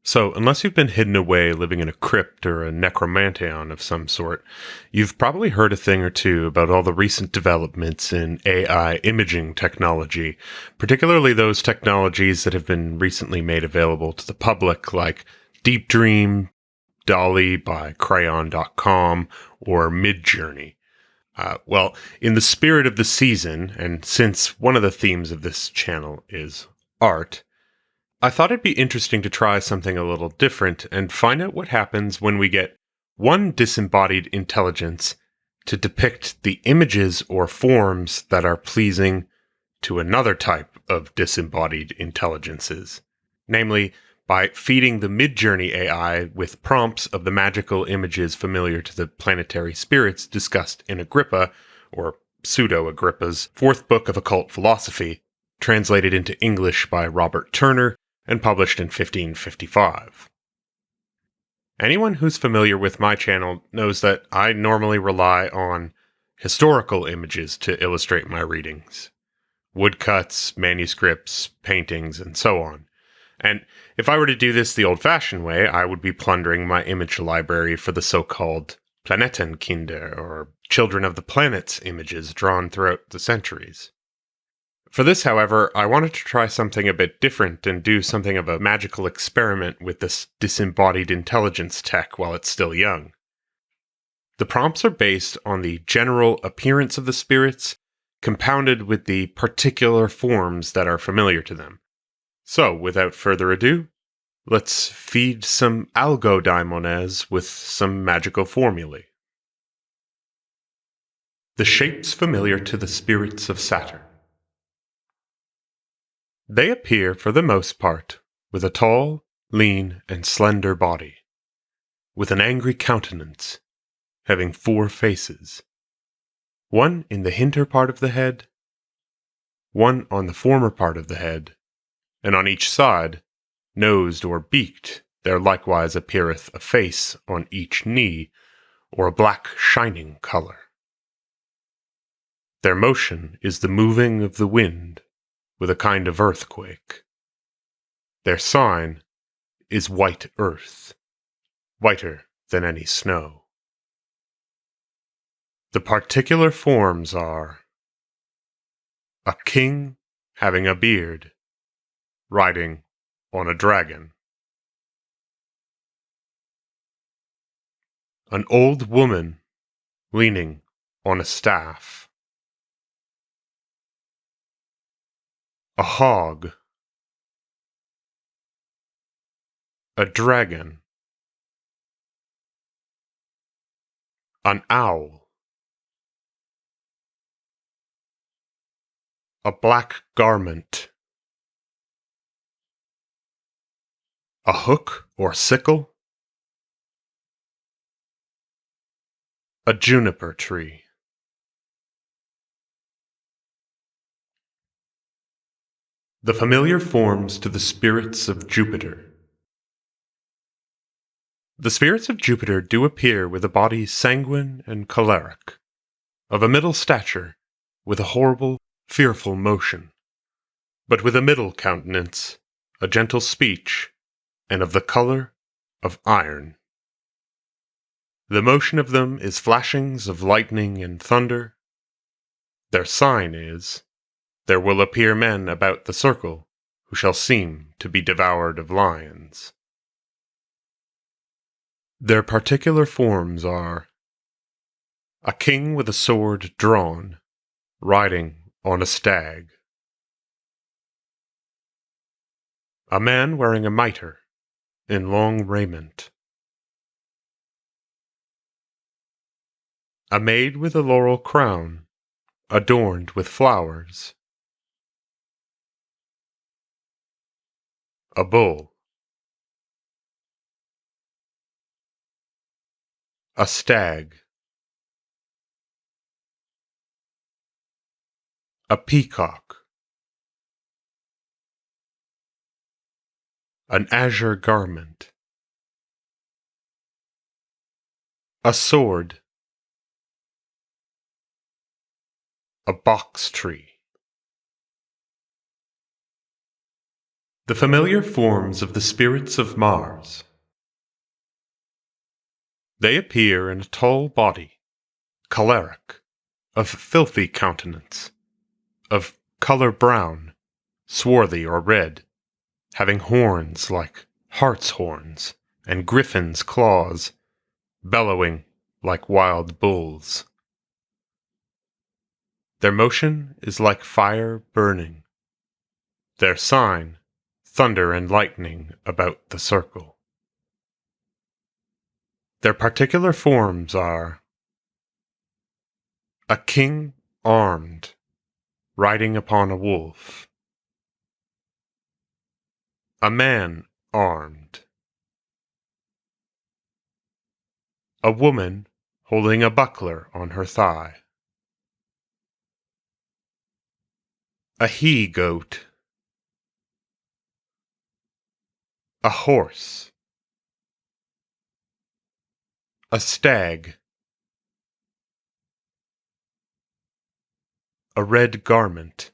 So, unless you've been hidden away living in a crypt or a necromanteon of some sort, you've probably heard a thing or two about all the recent developments in AI imaging technology, particularly those technologies that have been recently made available to the public, like Deep Dream, Dolly by Crayon.com, or Midjourney. Well, in the spirit of the season, and since one of the themes of this channel is art, I thought it'd be interesting to try something a little different and find out what happens when we get one disembodied intelligence to depict the images or forms that are pleasing to another type of disembodied intelligences. Namely, by feeding the Midjourney AI with prompts of the magical images familiar to the planetary spirits discussed in Agrippa, or pseudo Agrippa's, fourth book of occult philosophy, translated into English by Robert Turner and published in 1555. Anyone who's familiar with my channel knows that I normally rely on historical images to illustrate my readings. Woodcuts, manuscripts, paintings, and so on. And if I were to do this the old-fashioned way, I would be plundering my image library for the so-called Planetenkinder, or Children of the Planets images drawn throughout the centuries. For this, however, I wanted to try something a bit different and do something of a magical experiment with this disembodied intelligence tech while it's still young. The prompts are based on the general appearance of the spirits, compounded with the particular forms that are familiar to them. So, without further ado, let's feed some algodaimones with some magical formulae. The shapes familiar to the spirits of Saturn. They appear, for the most part, with a tall, lean, and slender body, with an angry countenance, having 4 faces, one in the hinder part of the head, one on the former part of the head, and on each side, nosed or beaked, there likewise appeareth a face on each knee, or a black shining colour. Their motion is the moving of the wind, with a kind of earthquake. Their sign is white earth, whiter than any snow. The particular forms are a king having a beard, riding on a dragon. An old woman leaning on a staff. A hog. A dragon. An owl. A black garment. A hook or sickle. A juniper tree. The familiar forms to the spirits of Jupiter. The spirits of Jupiter do appear with a body sanguine and choleric, of a middle stature, with a horrible, fearful motion, but with a middle countenance, a gentle speech, and of the colour of iron. The motion of them is flashings of lightning and thunder. Their sign is, there will appear men about the circle, who shall seem to be devoured of lions. Their particular forms are a king with a sword drawn, riding on a stag. A man wearing a mitre, in long raiment. A maid with a laurel crown, adorned with flowers. A bull. A stag. A peacock. An azure garment. A sword. A box tree. The familiar forms of the spirits of Mars. They appear in a tall body, choleric, of filthy countenance, of color brown, swarthy or red, having horns like hart's horns and griffin's claws, bellowing like wild bulls. Their motion is like fire burning. Their sign, thunder and lightning about the circle. Their particular forms are a king armed, riding upon a wolf, a man armed, a woman holding a buckler on her thigh, a he-goat, a horse, a stag, a red garment,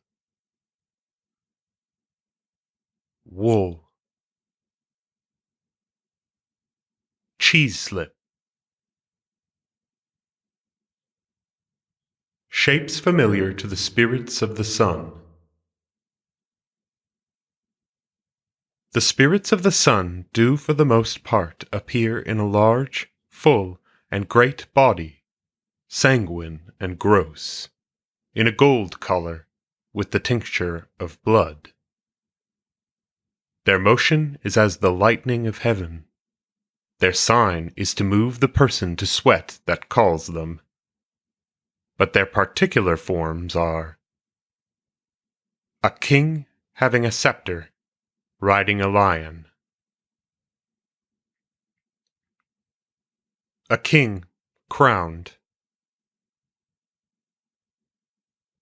wool, cheese slip. Shapes familiar to the spirits of the sun. The spirits of the sun do for the most part appear in a large, full, and great body, sanguine and gross, in a gold color, with the tincture of blood. Their motion is as the lightning of heaven. Their sign is to move the person to sweat that calls them. But their particular forms are a king having a scepter, riding a lion, a king crowned,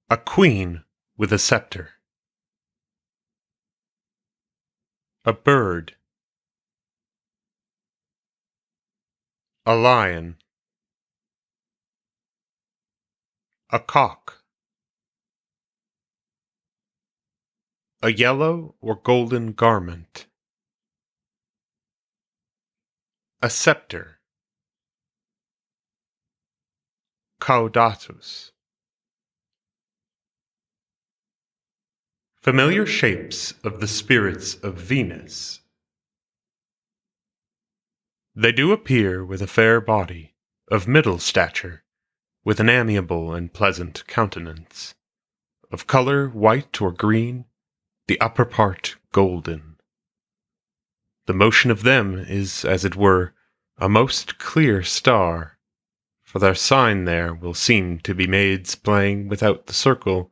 a queen with a scepter, a bird, a lion, a cock, a yellow or golden garment, a scepter, caudatus. Familiar shapes of the spirits of Venus. They do appear with a fair body, of middle stature, with an amiable and pleasant countenance, of color white or green, the upper part golden. The motion of them is, as it were, a most clear star, for their sign there will seem to be maids playing without the circle,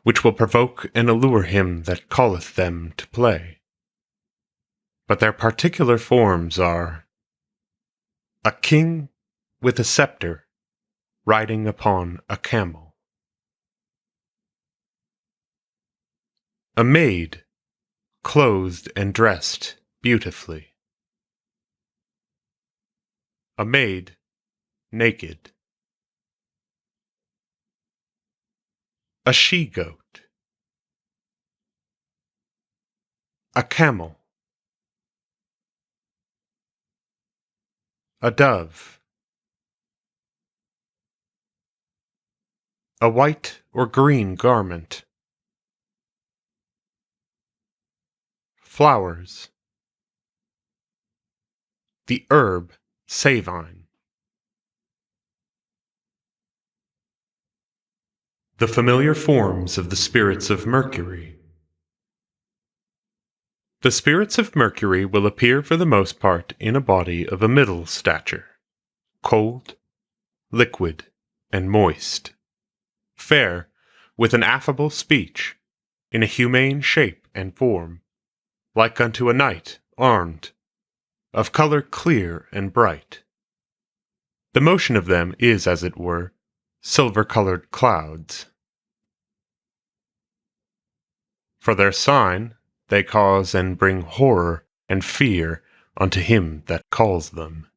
which will provoke and allure him that calleth them to play. But their particular forms are a king with a scepter, riding upon a camel, a maid, clothed and dressed beautifully, a maid, naked, a she-goat, a camel, a dove, a white or green garment, flowers, the herb savine. The familiar forms of the spirits of Mercury. The spirits of Mercury will appear for the most part in a body of a middle stature, cold, liquid, and moist, fair, with an affable speech, in a humane shape and form, like unto a knight armed, of color clear and bright. The motion of them is, as it were, silver-colored clouds. For their sign, they cause and bring horror and fear unto him that calls them.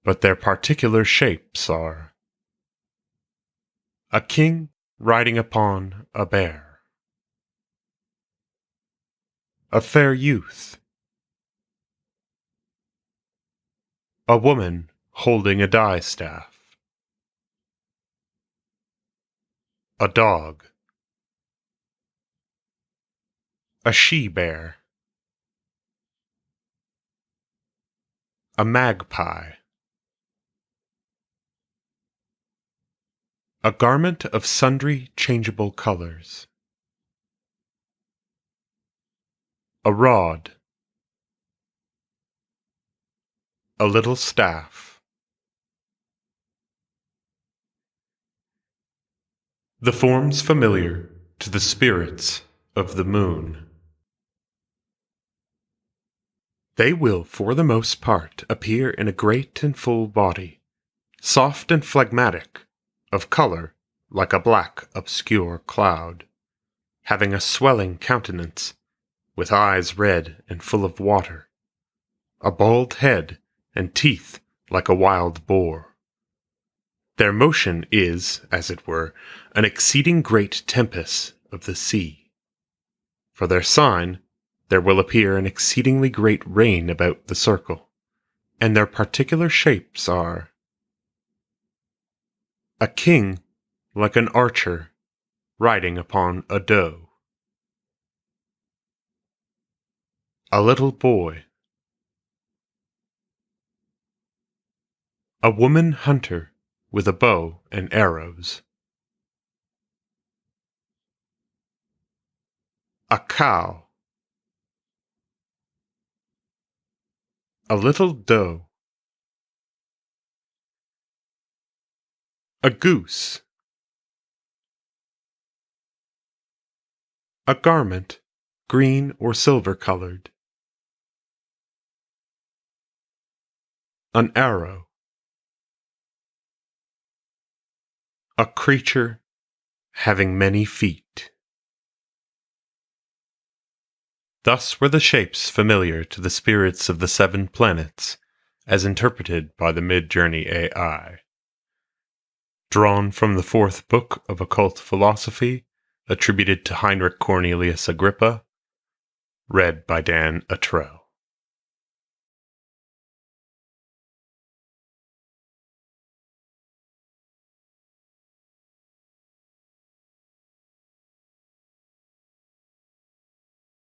But their particular shapes are a king riding upon a bear, A fair youth. A woman holding a distaff. A dog. A she-bear. A magpie. A garment of sundry changeable colors. A rod. A little staff. The forms familiar to the spirits of the moon. They will, for the most part, appear in a great and full body, soft and phlegmatic, of color like a black obscure cloud, having a swelling countenance, with eyes red and full of water, a bald head, and teeth like a wild boar. Their motion is, as it were, an exceeding great tempest of the sea. For their sign, there will appear an exceedingly great rain about the circle, and their particular shapes are a king like an archer riding upon a doe, a little boy, a woman hunter with a bow and arrows, a cow, a little doe, a goose, a garment, green or silver colored, an arrow, a creature having many feet. Thus were the shapes familiar to the spirits of the 7 planets, as interpreted by the Midjourney AI. Drawn from the 4th book of Occult Philosophy, attributed to Heinrich Cornelius Agrippa, read by Dan Attrell.